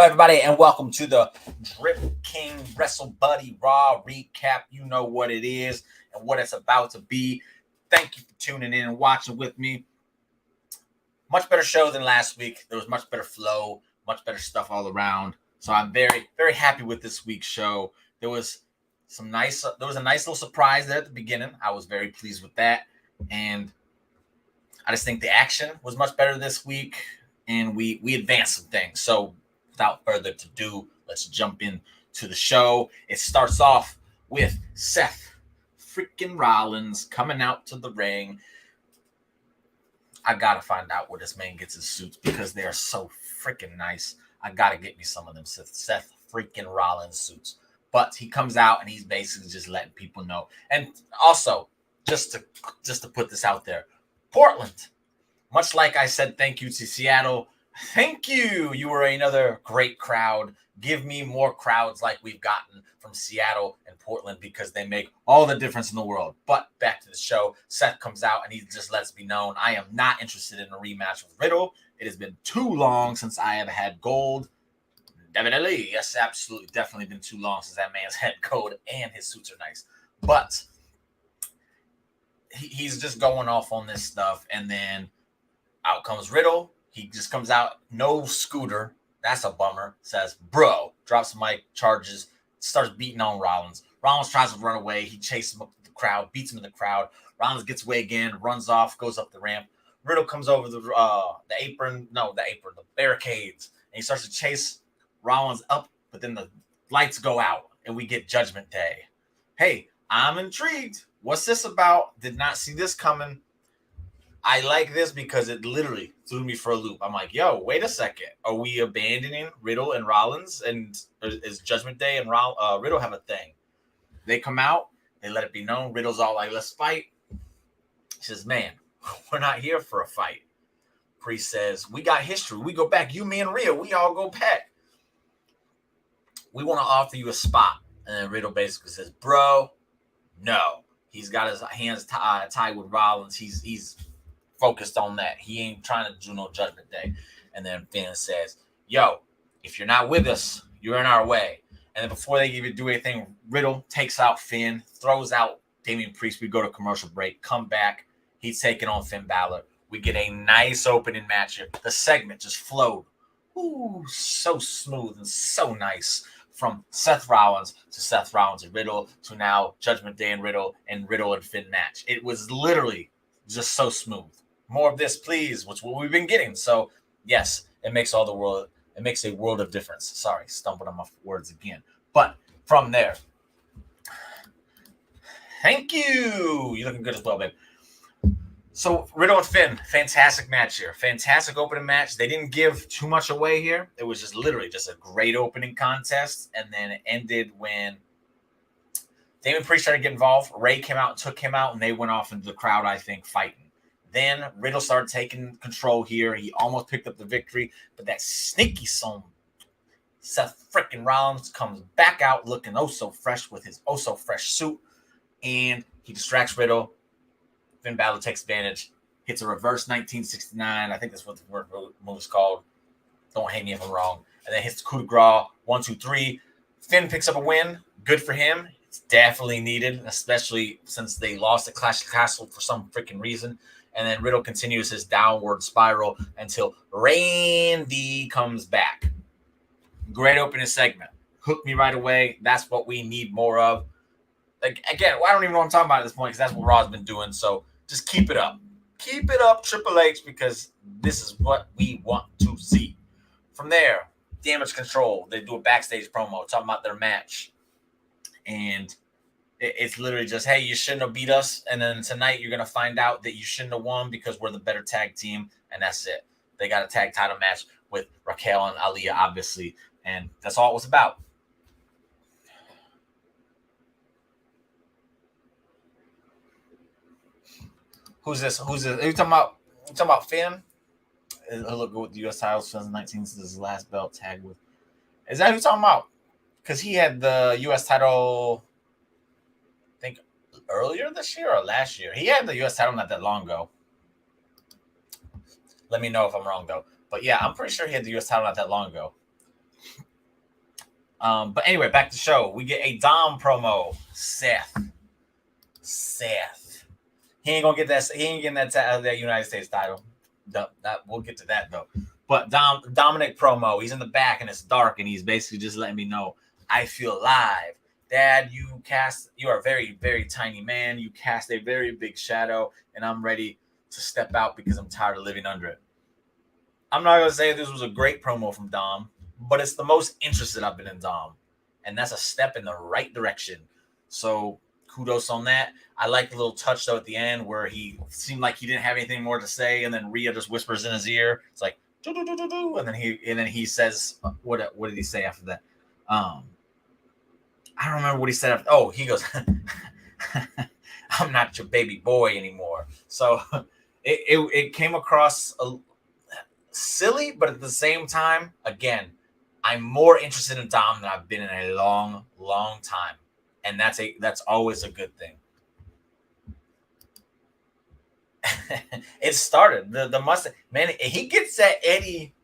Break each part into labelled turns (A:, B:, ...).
A: everybody, and welcome to the Drip King Wrestle Buddy Raw recap. You know what it is and what it's about to be. Thank you for tuning in and watching with me. Much better show than last week. There was much better flow, much better stuff all around. So I'm very, very happy with this week's show. There was a nice little surprise there at the beginning. I was very pleased with that, and I just think the action was much better this week, and we advanced some things. So without further ado, let's jump into the show. It starts off with Seth freaking Rollins coming out to the ring. I gotta find out where this man gets his suits because they are so freaking nice. I gotta get me some of them Seth freaking Rollins suits. But he comes out and he's basically just letting people know. And also, just to put this out there, Portland, much like I said thank you to Seattle, thank you. You were another great crowd. Give me more crowds like we've gotten from Seattle and Portland because they make all the difference in the world. But back to the show. Seth comes out and he just lets me know I am not interested in a rematch with Riddle. It has been too long since I have had gold. WWE, yes, absolutely, definitely been too long since that man's had gold and his suits are nice. But he's just going off on this stuff, and then out comes Riddle. He just comes out, no scooter. That's a bummer. Says, bro, drops the mic, charges, starts beating on Rollins. Rollins tries to run away. He chases him up the crowd, beats him in the crowd. Rollins gets away again, runs off, goes up the ramp. Riddle comes over the barricades, and he starts to chase Rollins up, but then the lights go out, and we get Judgment Day. Hey, I'm intrigued. What's this about? Did not see this coming. I like this because it literally threw me for a loop. I'm like, yo, wait a second. Are we abandoning Riddle and Rollins? And is Judgment Day and Riddle have a thing? They come out. They let it be known. Riddle's all like, let's fight. He says, man, we're not here for a fight. Priest says, we got history. We go back. You, me, and Rhea, we all go back. We want to offer you a spot. And then Riddle basically says, bro, no. He's got his hands tied with Rollins. He's focused on that. He ain't trying to do no Judgment Day. And then Finn says, yo, if you're not with us, you're in our way. And then before they even do anything, Riddle takes out Finn, throws out Damian Priest. We go to commercial break, come back. He's taking on Finn Balor. We get a nice opening match here. The segment just flowed. Ooh, so smooth and so nice. From Seth Rollins to Seth Rollins and Riddle to now Judgment Day and Riddle and Finn match. It was literally just so smooth. More of this, please, which is what we've been getting. So, yes, it makes a world of difference. Sorry, stumbled on my words again. But from there, thank you. You're looking good as well, babe. So, Riddle and Finn, fantastic match here. Fantastic opening match. They didn't give too much away here. It was just literally just a great opening contest. And then it ended when Damian Priest tried to get involved. Ray came out and took him out, and they went off into the crowd, I think, fighting. Then Riddle started taking control here. He almost picked up the victory. But that sneaky son, Seth freaking Rollins, comes back out looking oh-so-fresh with his oh-so-fresh suit. And he distracts Riddle. Finn Balor takes advantage, hits a reverse 1969. I think that's what the move is called. Don't hate me if I'm wrong. And then hits the coup de grace, 1, 2, 3. Finn picks up a win. Good for him. It's definitely needed, especially since they lost at Clash of the Castle for some freaking reason. And then Riddle continues his downward spiral until Randy comes back. Great opening segment. Hooked me right away. That's what we need more of. Like, again, I don't even know what I'm talking about at this point because that's what Raw's been doing. So just keep it up. Keep it up, Triple H, because this is what we want to see. From there, Damage Control. They do a backstage promo talking about their match. And it's literally just, hey, you shouldn't have beat us. And then tonight you're going to find out that you shouldn't have won because we're the better tag team. And that's it. They got a tag title match with Raquel and Aaliyah, obviously. And that's all it was about. Who's this? Are you talking about Finn? He'll look good with the U.S. title 2019 since his last belt tag with. Is that who you're talking about? Because he had the U.S. title, I think, earlier this year or last year. He had the U.S. title not that long ago. Let me know if I'm wrong, though. But, yeah, I'm pretty sure he had the U.S. title not that long ago. But anyway, back to the show. We get a Dom promo. Seth. He ain't gonna get that. He ain't getting that United States title. We'll get to that though. But Dominic promo. He's in the back and it's dark, and he's basically just letting me know I feel alive. Dad, you are a very, very tiny man. You cast a very big shadow, and I'm ready to step out because I'm tired of living under it. I'm not gonna say this was a great promo from Dom, but it's the most interested I've been in Dom, and that's a step in the right direction. So kudos on that. I like the little touch though at the end where he seemed like he didn't have anything more to say, and then Rhea just whispers in his ear. It's like do do do do do, and then he says what did he say after that? I don't remember what he said after. Oh, he goes, "I'm not your baby boy anymore." So it came across silly, but at the same time, again, I'm more interested in Dom than I've been in a long, long time, and that's always a good thing. It started the mustache, man. He gets that Eddie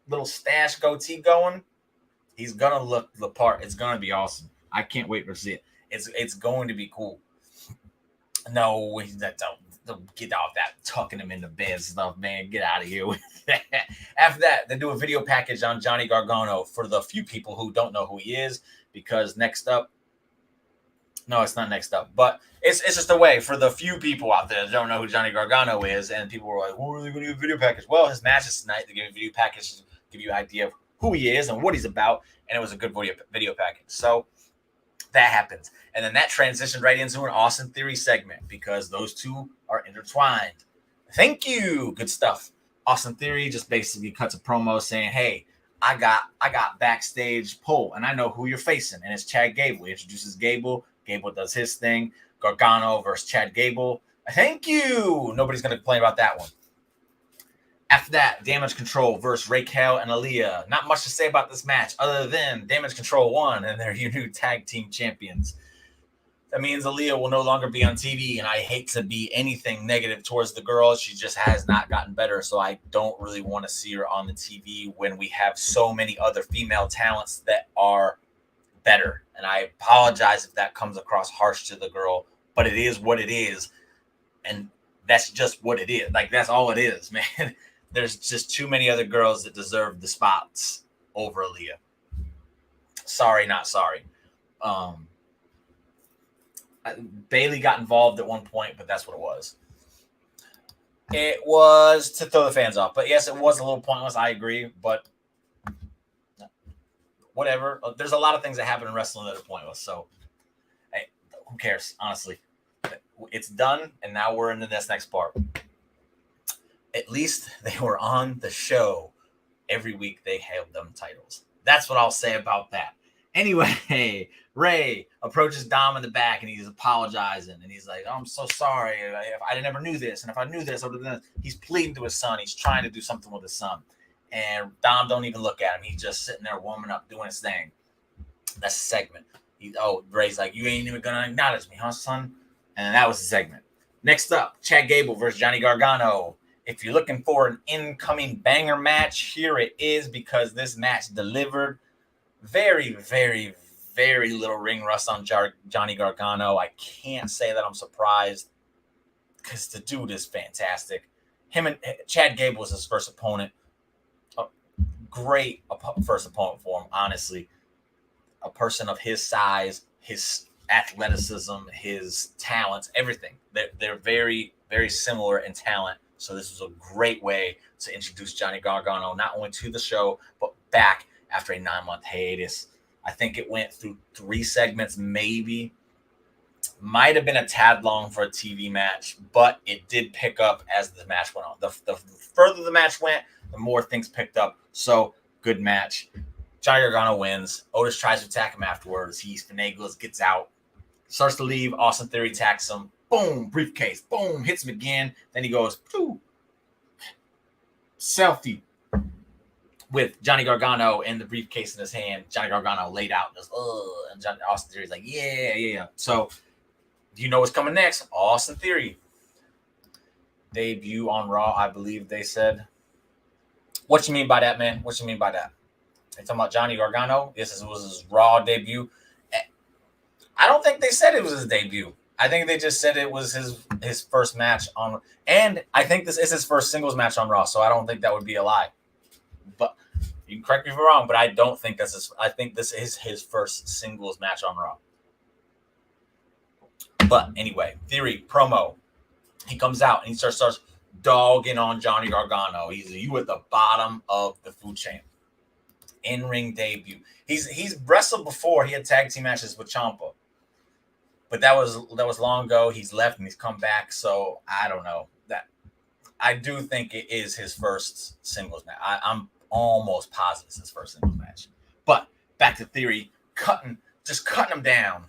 A: little stash goatee going. He's gonna look the part. It's gonna be awesome. I can't wait to see it. It's going to be cool. No, don't get off that tucking him into bed stuff, man. Get out of here with that. After that, they do a video package on Johnny Gargano for the few people who don't know who he is, because next up, no, it's not next up, but it's just a way for the few people out there that don't know who Johnny Gargano is, and people were like, "What are they going to do a video package?" Well, his match is tonight. They give you a video package to give you an idea of who he is and what he's about, and it was a good video package. So that happens, and then that transitioned right into an Austin Theory segment because those two are intertwined. Thank you, good stuff. Austin Theory just basically cuts a promo saying, "Hey, I got backstage pull, and I know who you're facing, and it's Chad Gable." He introduces Gable. Gable does his thing. Gargano versus Chad Gable. Thank you. Nobody's gonna complain about that one. After that, Damage Control versus Raquel and Aaliyah. Not much to say about this match other than Damage Control won, and they're your new tag team champions. That means Aaliyah will no longer be on TV, and I hate to be anything negative towards the girl. She just has not gotten better, so I don't really want to see her on the TV when we have so many other female talents that are better. And I apologize if that comes across harsh to the girl, but it is what it is, and that's just what it is. Like, that's all it is, man. There's just too many other girls that deserve the spots over Aaliyah. Sorry, not sorry. Bailey got involved at one point, but that's what it was. It was to throw the fans off. But yes, it was a little pointless. I agree, but whatever. There's a lot of things that happen in wrestling that are pointless. So, hey, who cares? Honestly, it's done, and now we're into this next part. At least they were on the show every week. They held them titles. That's what I'll say about that. Anyway, Ray approaches Dom in the back, and he's apologizing, and he's like, "Oh, I'm so sorry. I never knew this, and if I knew this, I would have done this." He's pleading to his son. He's trying to do something with his son. And Dom don't even look at him. He's just sitting there warming up, doing his thing. That's the segment. Ray's like, "You ain't even going to acknowledge me, huh, son?" And that was the segment. Next up, Chad Gable versus Johnny Gargano. If you're looking for an incoming banger match, here it is, because this match delivered. Very, very, very little ring rust on Johnny Gargano. I can't say that I'm surprised, because the dude is fantastic. Him and Chad Gable was his first opponent. Great first opponent for him, honestly. A person of his size, his athleticism, his talents, everything. They're very, very similar in talent. So this was a great way to introduce Johnny Gargano, not only to the show, but back after a 9-month hiatus. I think it went through 3 segments, maybe. Might have been a tad long for a TV match, but it did pick up as the match went on. The further the match went, the more things picked up. So, good match. Johnny Gargano wins. Otis tries to attack him afterwards. He finagles, gets out, starts to leave. Austin Theory attacks him. Boom, briefcase. Boom, hits him again. Then he goes, phew, selfie with Johnny Gargano and the briefcase in his hand. Johnny Gargano laid out, goes, and Austin Theory's like, yeah. So, you know what's coming next? Austin Theory. Debut on Raw, I believe they said. What you mean by that, man? What you mean by that? They talking about Johnny Gargano. Was his Raw debut. I don't think they said it was his debut. I think they just said it was his first match on, and I think this is his first singles match on Raw. So I don't think that would be a lie. But you can correct me if I'm wrong, but I don't think that's his. I think this is his first singles match on Raw. But anyway, Theory promo. He comes out and he starts dogging on Johnny Gargano. You at the bottom of the food chain. In-ring debut. He's wrestled before. He had tag team matches with Ciampa, but that was long ago. He's left and he's come back. So I don't know that. I do think it is his first singles match. I'm almost positive it's his first singles match. But back to Theory, cutting him down.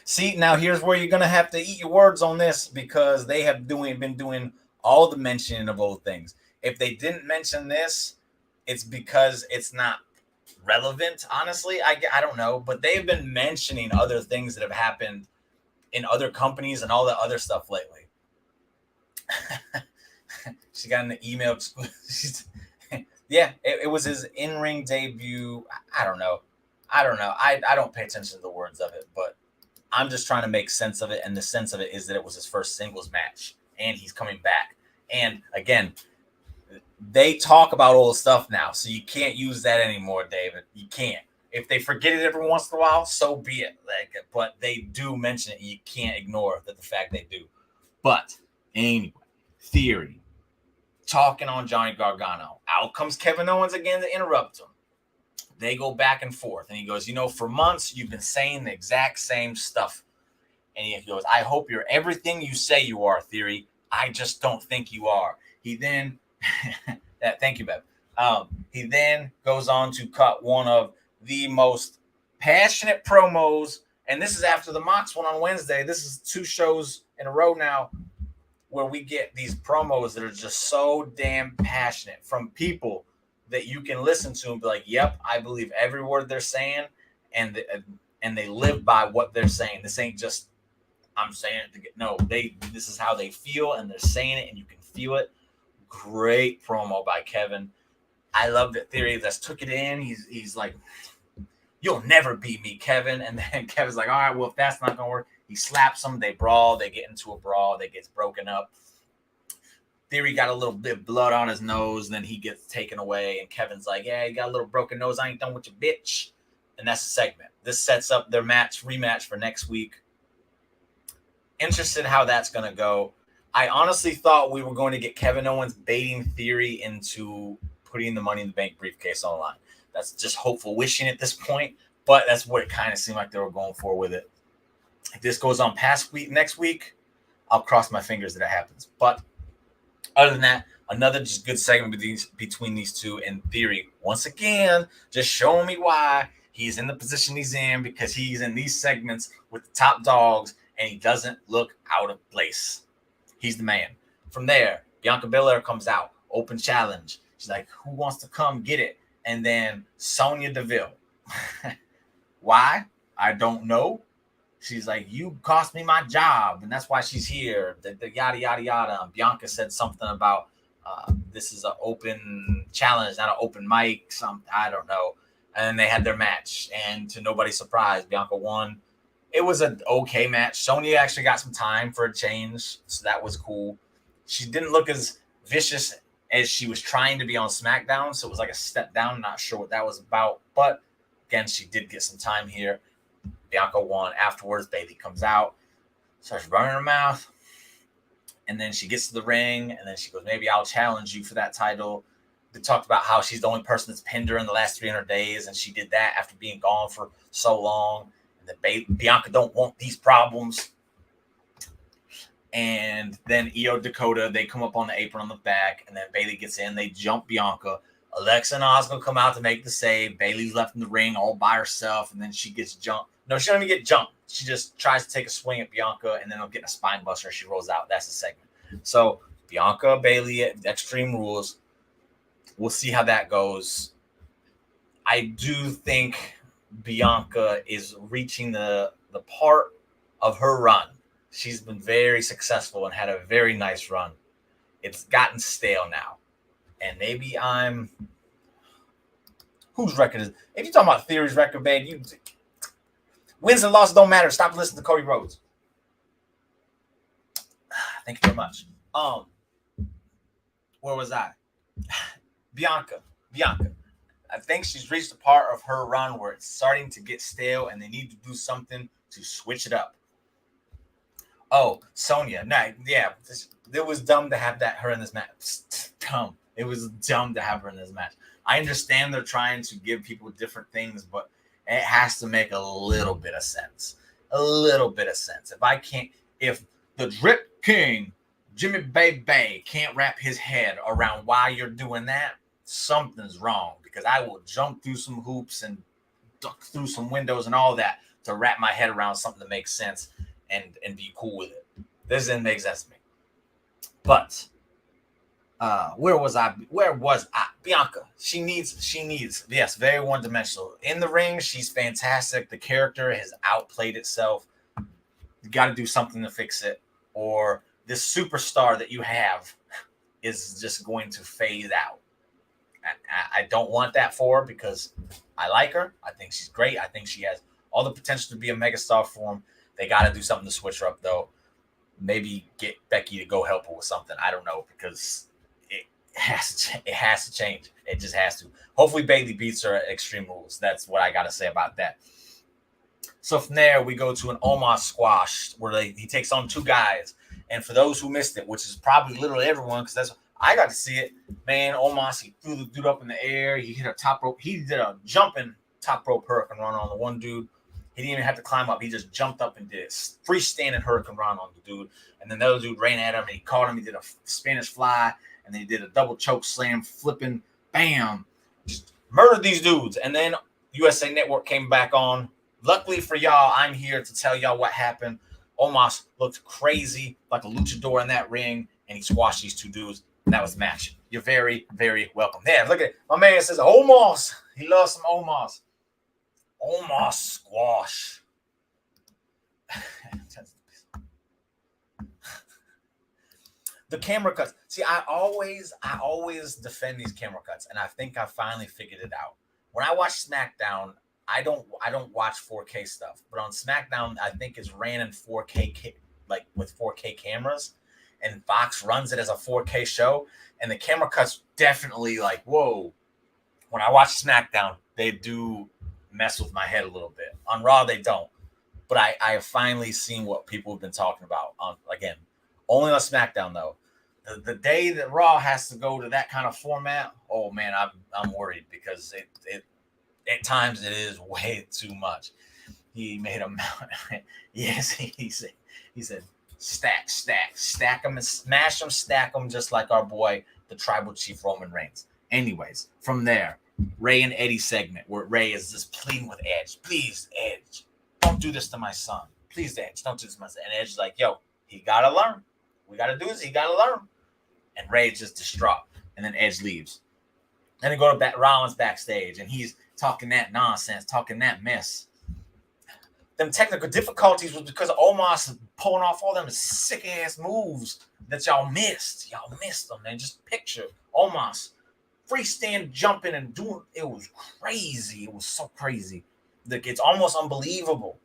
A: See, now here's where you're gonna have to eat your words on this, because they have been doing all the mentioning of old things. If they didn't mention this, it's because it's not relevant. Honestly, I don't know, but they've been mentioning other things that have happened in other companies and all that other stuff lately. She got an email. Yeah, it was his in-ring debut. I don't know. I don't pay attention to the words of it, but I'm just trying to make sense of it. And the sense of it is that it was his first singles match and he's coming back. And again, they talk about old stuff now, so you can't use that anymore, David. You can't. If they forget it every once in a while, so be it. But they do mention it. You can't ignore the fact they do. But anyway, Theory talking on Johnny Gargano. Out comes Kevin Owens again to interrupt him. They go back and forth, and he goes, for months you've been saying the exact same stuff. And he goes, I hope you're everything you say you are, Theory. I just don't think you are. He then, thank you, Bev. He then goes on to cut one of the most passionate promos, and this is after the Mox one on Wednesday. This is 2 shows in a row now where we get these promos that are just so damn passionate from people that you can listen to and be like, yep, I believe every word they're saying, and they live by what they're saying. This ain't just I'm saying it to get this is how they feel, and they're saying it, and you can feel it. Great promo by Kevin. I love that Theory that's took it in. He's like, you'll never beat me, Kevin. And then Kevin's like, all right, well, if that's not gonna work, he slaps him, they brawl, they get into a brawl, they get broken up. Theory got a little bit of blood on his nose, and then he gets taken away, and Kevin's like, yeah, you got a little broken nose, I ain't done with your bitch. And that's a segment. This sets up their rematch for next week. Interested in how that's going to go. I honestly thought we were going to get Kevin Owens baiting Theory into putting the Money in the Bank briefcase on the line. That's just hopeful wishing at this point, but that's what it kind of seemed like they were going for with it. If this goes on next week, I'll cross my fingers that it happens. But other than that, another just good segment between these two, and Theory, once again, just showing me why he's in the position he's in, because he's in these segments with the top dogs, and he doesn't look out of place. He's the man. From there, Bianca Belair comes out, open challenge. She's like, who wants to come get it? And then Sonya Deville. Why? I don't know. She's like, you cost me my job, and that's why she's here. The yada, yada, yada. And Bianca said something about this is an open challenge, not an open mic. I don't know. And then they had their match, and to nobody's surprise, Bianca won. It was an okay match. Sonya actually got some time for a change, so that was cool. She didn't look as vicious as she was trying to be on SmackDown, so it was like a step down. I'm not sure what that was about, but again, she did get some time here. Bianca won. Afterwards, Bayley comes out, starts running her mouth, and then she gets to the ring, and then she goes, maybe I'll challenge you for that title. They talked about how she's the only person that's pinned her in the last 300 days, and she did that after being gone for so long. And then Bianca don't want these problems. And then Io Dakota, they come up on the apron on the back, and then Bayley gets in. They jump Bianca. Alexa and Asuka come out to make the save. Bayley's left in the ring all by herself, and then she gets jumped. No, she don't even get jumped. She just tries to take a swing at Bianca, and then they'll get a spine buster. She rolls out. That's the segment. So Bianca, Bayley at Extreme Rules. We'll see how that goes. I do think Bianca is reaching the part of her run. She's been very successful and had a very nice run. It's gotten stale now. And maybe I'm whose record is if you're talking about Theory's record, man, you wins and losses don't matter. Stop listening to Cody Rhodes. Thank you very much. Where was I? Bianca. I think she's reached a part of her run where it's starting to get stale and they need to do something to switch it up. Oh, Sonya. Nah, yeah. It was dumb to have her in this match. Dumb. It was dumb to have her in this match. I understand they're trying to give people different things, but it has to make a little bit of sense. If the Drip King, Jimmy Bay can't wrap his head around why you're doing that, something's wrong, because I will jump through some hoops and duck through some windows and all that to wrap my head around something that makes sense and be cool with it. This didn't make sense to me. But where was I? Bianca. She needs, yes, very one-dimensional. In the ring, she's fantastic. The character has outplayed itself. You got to do something to fix it, or this superstar that you have is just going to phase out. I don't want that for her because I like her. I think she's great. I think she has all the potential to be a megastar for him. They got to do something to switch her up, though. Maybe get Becky to go help her with something. I don't know, because it has to change. It just has to. Hopefully Bayley beats her at Extreme Rules. That's what I got to say about that. So from there, we go to an Omos squash where he takes on two guys. And for those who missed it, which is probably literally everyone, because I got to see it, man, Omos, he threw the dude up in the air. He hit a top rope. He did a jumping top rope hurricane run on the one dude. He didn't even have to climb up. He just jumped up and did it. Freestanding hurricane run on the dude. And then the other dude ran at him, and he caught him. He did a Spanish fly, and then he did a double choke slam, flipping, bam. Just murdered these dudes. And then USA Network came back on. Luckily for y'all, I'm here to tell y'all what happened. Omos looked crazy like a luchador in that ring, and he squashed these two dudes. And that was the match. You're very, very welcome. There, look at it. My man says Omos. He loves some Omos. Omos squash. The camera cuts. See, I always defend these camera cuts, and I think I finally figured it out. When I watch SmackDown, I don't watch 4K stuff, but on SmackDown, I think it's ran in 4K, like with 4K cameras, and Fox runs it as a 4K show, and the camera cuts definitely like, whoa. When I watch SmackDown, they do mess with my head a little bit. On Raw, they don't, but I have finally seen what people have been talking about. Again, only on SmackDown though. The day that Raw has to go to that kind of format, oh man, I'm worried, because it at times it is way too much. He made a yes, he said stack them and smash them, stack them, just like our boy, the Tribal Chief Roman Reigns. Anyways, from there, Ray and Eddie segment where Ray is just pleading with Edge, please, Edge, don't do this to my son. Please, Edge, don't do this to my son. And Edge's like, yo, he gotta learn. We gotta do this. He gotta learn. And Ray is just distraught. And then Edge leaves. Then they go to Rollins backstage, and he's talking that nonsense, talking that mess. Them technical difficulties was because Omos pulling off all them sick ass moves that y'all missed. Y'all missed them, man. Just picture Omos freestand jumping and doing. It was crazy. It was so crazy. Like, it's almost unbelievable.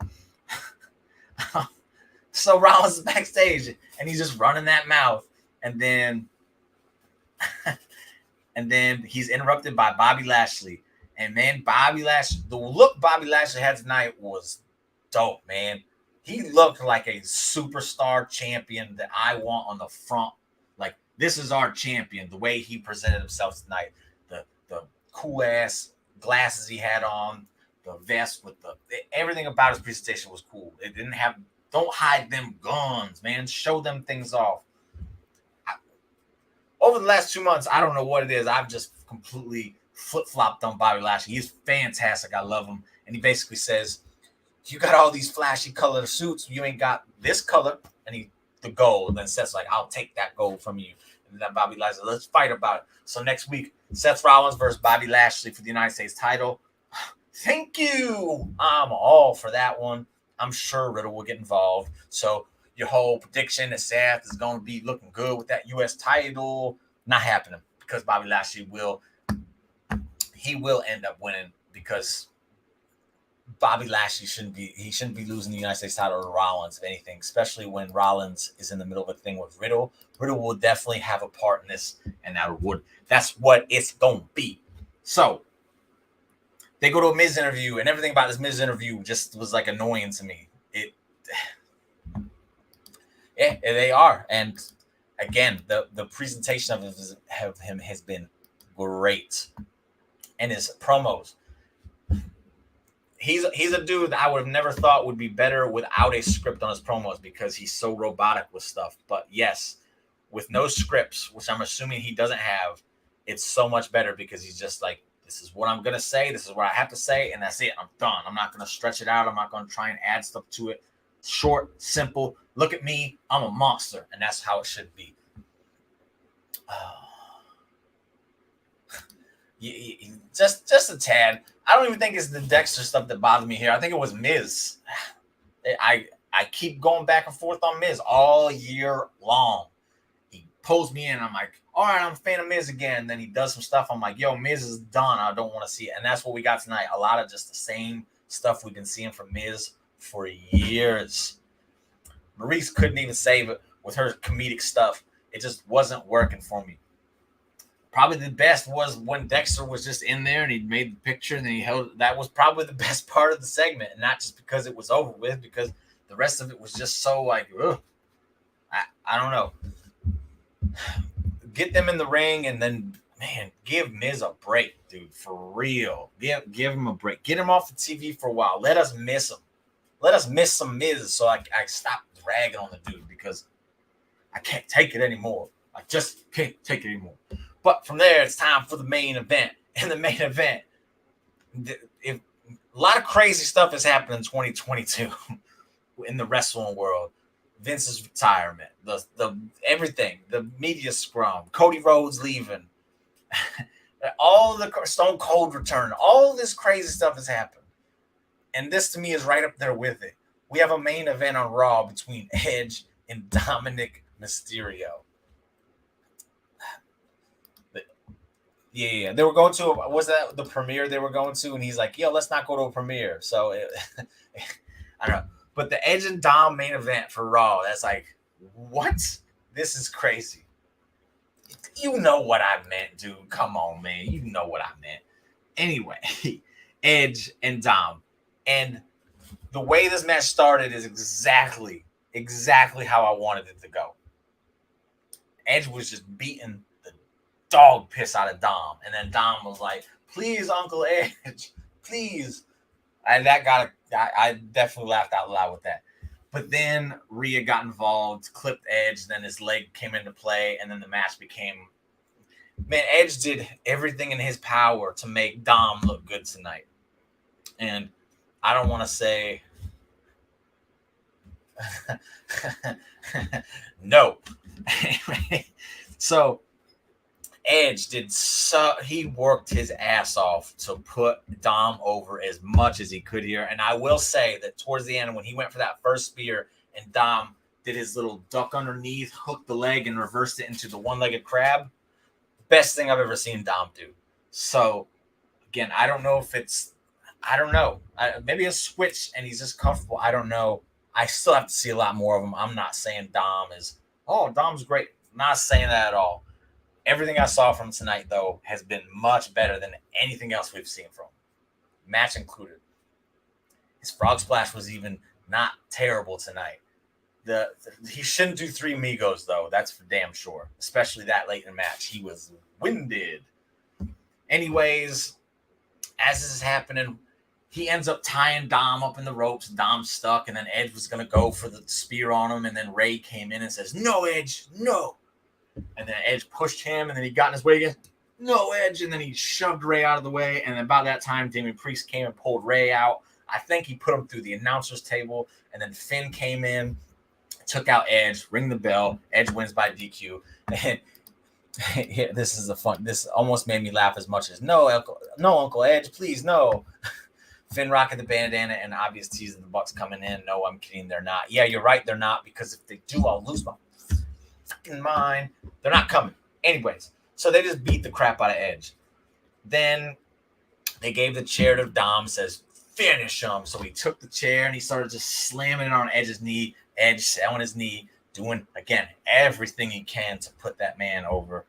A: So Rollins is backstage, and he's just running that mouth, and then he's interrupted by Bobby Lashley. And man, the look Bobby Lashley had tonight was dope, man. He looked like a superstar champion that I want on the front. Like, this is our champion. The way he presented himself tonight, the cool ass glasses he had on, the vest with everything about his presentation was cool. It didn't have. Don't hide them guns, man. Show them things off. Over the last 2 months, I don't know what it is. I've just completely flip-flopped on Bobby Lashley. He's fantastic. I love him. And he basically says, you got all these flashy colored suits. You ain't got this color. And the gold. And then Seth's like, I'll take that gold from you. And then Bobby Lashley, let's fight about it. So next week, Seth Rollins versus Bobby Lashley for the United States title. Thank you. I'm all for that one. I'm sure Riddle will get involved. So your whole prediction that Seth is going to be looking good with that U.S. title. Not happening because Bobby Lashley will end up winning because Bobby Lashley shouldn't be losing the United States title to Rollins, if anything, especially when Rollins is in the middle of a thing with Riddle. Riddle will definitely have a part in this, and that's what it's going to be. So they go to a Miz interview, and everything about this Miz interview just was like annoying to me. Yeah, they are. And again, the presentation of him has been great. And his promos. He's a dude that I would have never thought would be better without a script on his promos because he's so robotic with stuff. But yes, with no scripts, which I'm assuming he doesn't have, it's so much better because he's just like, this is what I'm going to say. This is what I have to say. And that's it. I'm done. I'm not going to stretch it out. I'm not going to try and add stuff to it. Short, simple. Look at me. I'm a monster. And that's how it should be. Just a tad. I don't even think it's the Dexter stuff that bothered me here. I think it was Miz. I keep going back and forth on Miz all year long. He pulls me in. I'm like, all right, I'm a fan of Miz again. Then he does some stuff. I'm like, yo, Miz is done. I don't want to see it. And that's what we got tonight. A lot of just the same stuff we've been seeing from Miz for years. Maurice couldn't even save it with her comedic stuff. It just wasn't working for me. Probably the best was when Dexter was just in there and he made the picture and then he held. That was probably the best part of the segment, and not just because it was over with, because the rest of it was just so like, ugh. I don't know. Get them in the ring and then, man, give Miz a break, dude, for real. Give him a break. Get him off the TV for a while. Let us miss him. Let us miss some Miz so I stop dragging on the dude because I can't take it anymore. I just can't take it anymore. But from there, it's time for the main event. In the main event, a lot of crazy stuff has happened in 2022 in the wrestling world. Vince's retirement, the everything, the media scrum, Cody Rhodes leaving, all the Stone Cold return, all this crazy stuff has happened. And this to me is right up there with it. We have a main event on Raw between Edge and Dominic Mysterio. Yeah. They were going to, was that the premiere they were going to? And he's like, yo, let's not go to a premiere. So, I don't know. But the Edge and Dom main event for Raw, that's like, what? This is crazy. You know what I meant, dude. Come on, man. You know what I meant. Anyway, Edge and Dom. And the way this match started is exactly how I wanted it to go. Edge was just beating the dog piss out of Dom. And then Dom was like, please, Uncle Edge, please. And I definitely laughed out loud with that. But then Rhea got involved, clipped Edge, then his leg came into play, and then the match became... Man, Edge did everything in his power to make Dom look good tonight. And I don't want to say... no. So... Edge he worked his ass off to put Dom over as much as he could here. And I will say that towards the end, when he went for that first spear and Dom did his little duck underneath, hooked the leg and reversed it into the one-legged crab, best thing I've ever seen Dom do. So again, I don't know. Maybe a switch and he's just comfortable. I don't know. I still have to see a lot more of him. I'm not saying Dom's great. I'm not saying that at all. Everything I saw from tonight, though, has been much better than anything else we've seen from him, match included. His frog splash was even not terrible tonight. He shouldn't do 3 Migos, though. That's for damn sure, especially that late in the match. He was winded. Anyways, as this is happening, he ends up tying Dom up in the ropes. Dom's stuck, and then Edge was going to go for the spear on him, and then Ray came in and says, no, Edge, no. And then Edge pushed him, and then he got in his way again. No, Edge. And then he shoved Ray out of the way. And about that time, Damian Priest came and pulled Ray out. I think he put him through the announcer's table. And then Finn came in, took out Edge, ring the bell. Edge wins by DQ. And this almost made me laugh as much as, no, Uncle Edge, please, no. Finn rocking the bandana and obvious tease of the Bucks coming in. No, I'm kidding. They're not. Yeah, you're right. They're not, because if they do, I'll lose my fucking mind. They're not coming. Anyways, so they just beat the crap out of Edge. Then they gave the chair to Dom, says, finish him. So he took the chair and he started just slamming it on Edge's knee. Edge selling his knee, doing, again, everything he can to put that man over.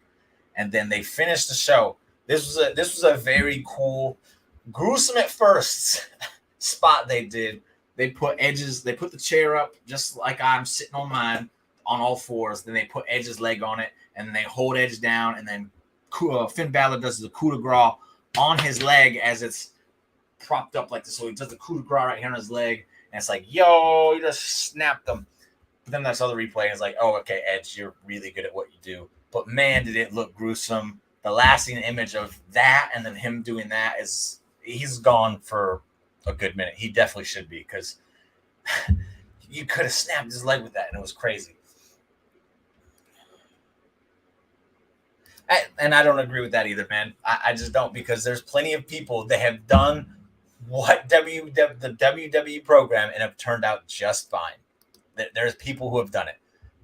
A: And then they finished the show. This was a very cool, gruesome at first spot they did. They put the chair up just like I'm sitting on mine on all fours. Then they put Edge's leg on it, and then they hold Edge down, and then Finn Balor does the coup de grace on his leg as it's propped up like this. So he does the coup de grace right here on his leg, and it's like, yo, you just snapped him. But then I saw the replay, and it's like, oh, okay, Edge, you're really good at what you do. But man, did it look gruesome. The lasting image of that and then him doing that is, he's gone for a good minute. He definitely should be, because you could have snapped his leg with that, and it was crazy. And I don't agree with that either, man. I just don't, because there's plenty of people that have done what the WWE program and have turned out just fine. There's people who have done it.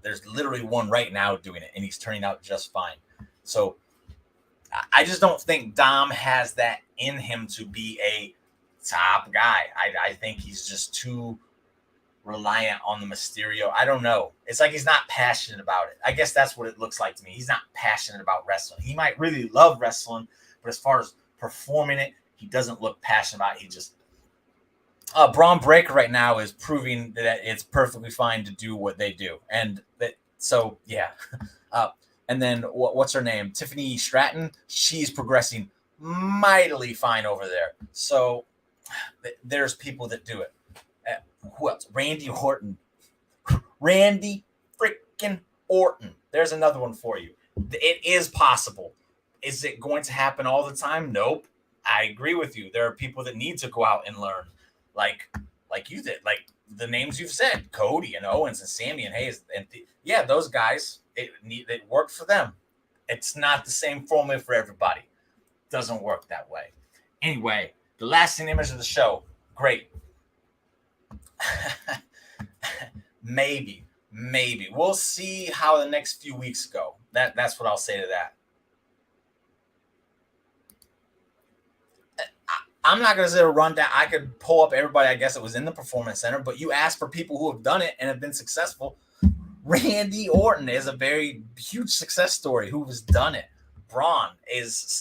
A: There's literally one right now doing it, and he's turning out just fine. So I just don't think Dom has that in him to be a top guy. I think he's just too reliant on the Mysterio. I don't know. It's like he's not passionate about it. I guess that's what it looks like to me. He's not passionate about wrestling. He might really love wrestling, but as far as performing it, he doesn't look passionate about it. He just Braun Breaker right now is proving that it's perfectly fine to do what they do. And that, so yeah. And then what's her name? Tiffany Stratton. She's progressing mightily fine over there. So there's people that do it. Who else? Randy Orton. Randy freaking Orton. There's another one for you. It is possible. Is it going to happen all the time? Nope. I agree with you. There are people that need to go out and learn. Like you did. Like the names you've said. Cody and Owens and Sammy and Hayes. And yeah, those guys, it worked for them. It's not the same formula for everybody. It doesn't work that way. Anyway, the lasting image of the show. Great. Maybe we'll see how the next few weeks go. That's what I'll say to that. I'm not going to say a rundown. I could pull up everybody, I guess, that was in the Performance Center, but you asked for people who have done it and have been successful. Randy Orton is a very huge success story who has done it. Braun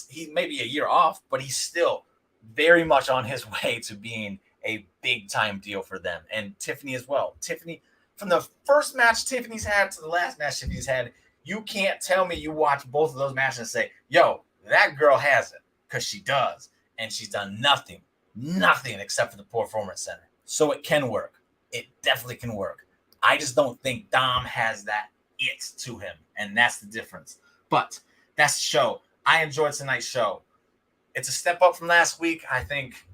A: he may be a year off, but he's still very much on his way to being a big time deal for them. And Tiffany as well. Tiffany, from the first match Tiffany's had to the last match Tiffany's had, you can't tell me you watch both of those matches and say, yo, that girl has it, because she does. And she's done nothing except for the Performance Center. So it can work. It definitely can work. I just don't think Dom has that it to him. And that's the difference. But that's the show. I enjoyed tonight's show. It's a step up from last week. I think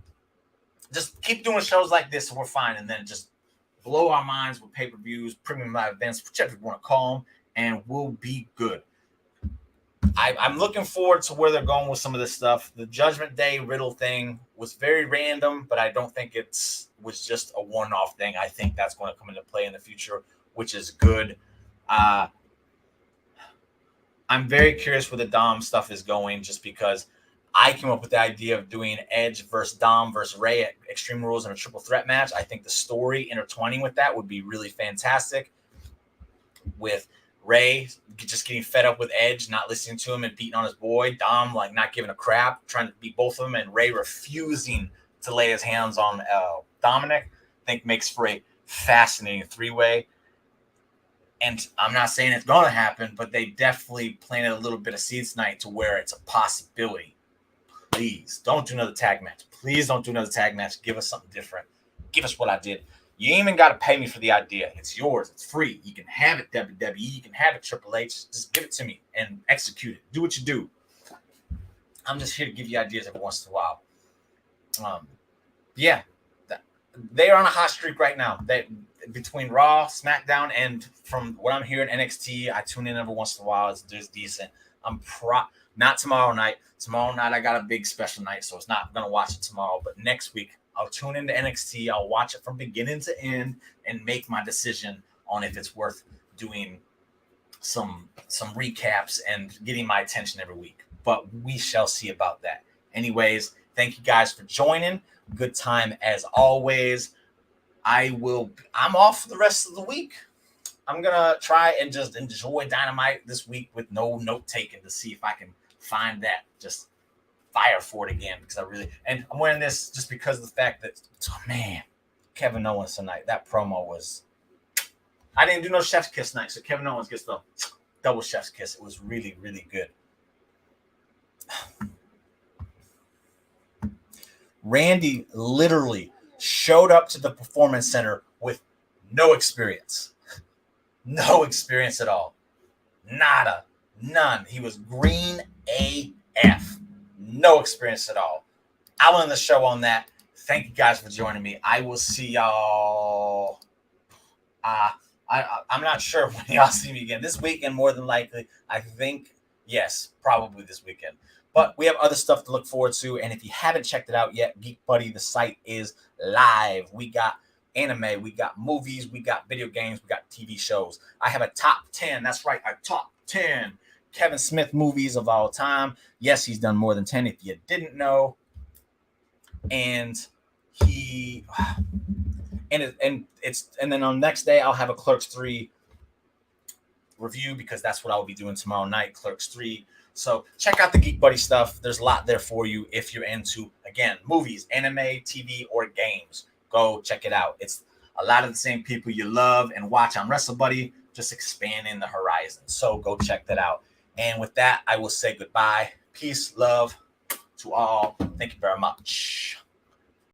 A: just keep doing shows like this and we're fine. And then just blow our minds with pay-per-views, premium live events, whichever you want to call them, and we'll be good. I'm looking forward to where they're going with some of this stuff. The Judgment Day Riddle thing was very random, but I don't think was just a one-off thing. I think that's going to come into play in the future, which is good. I'm very curious where the Dom stuff is going, just because I came up with the idea of doing Edge versus Dom versus Ray at Extreme Rules in a triple threat match. I think the story intertwining with that would be really fantastic, with Ray just getting fed up with Edge, not listening to him and beating on his boy. Dom, like, not giving a crap, trying to beat both of them, and Ray refusing to lay his hands on Dominic. I think makes for a fascinating three-way. And I'm not saying it's going to happen, but they definitely planted a little bit of seeds tonight to where it's a possibility. Please don't do another tag match. Please don't do another tag match. Give us something different. Give us what I did. You ain't even got to pay me for the idea. It's yours. It's free. You can have it, WWE. You can have it, Triple H. Just give it to me and execute it. Do what you do. I'm just here to give you ideas every once in a while. Yeah. They are on a hot streak right now. Between Raw, SmackDown, and from what I'm hearing, NXT, I tune in every once in a while. It's decent. Not tomorrow night. Tomorrow night, I got a big special night, so it's not going to watch it tomorrow. But next week, I'll tune into NXT. I'll watch it from beginning to end and make my decision on if it's worth doing some recaps and getting my attention every week. But we shall see about that. Anyways, thank you guys for joining. Good time as always. I'm off the rest of the week. I'm gonna try and just enjoy Dynamite this week with no note taking to see if I can find that just fire for it again, because and I'm wearing this just because of the fact that, oh man, Kevin Owens tonight, that promo was, I didn't do no chef's kiss night, so Kevin Owens gets the double chef's kiss. It was really, really good. Randy literally showed up to the Performance Center with no experience. No experience at all. Nada. None. He was green AF. No experience at all. I'll end the show on that. Thank you guys for joining me. I will see y'all. I'm not sure when y'all see me again. This weekend, more than likely. I think, yes, probably this weekend. But we have other stuff to look forward to. And if you haven't checked it out yet, Geek Buddy, the site is live. We got anime, we got movies, we got video games, we got TV shows. I have a top 10. That's right, a top 10 Kevin Smith movies of all time. Yes, he's done more than 10 if you didn't know. And then on the next day I'll have a Clerks 3 review, because that's what I'll be doing tomorrow night, Clerks 3. So check out the Geek Buddy stuff. There's a lot there for you if you're into, again, movies, anime, TV, or games. Go check it out. It's a lot of the same people you love and watch on Wrestle Buddy, just expanding the horizon. So go check that out. And with that, I will say goodbye. Peace, love to all. Thank you very much.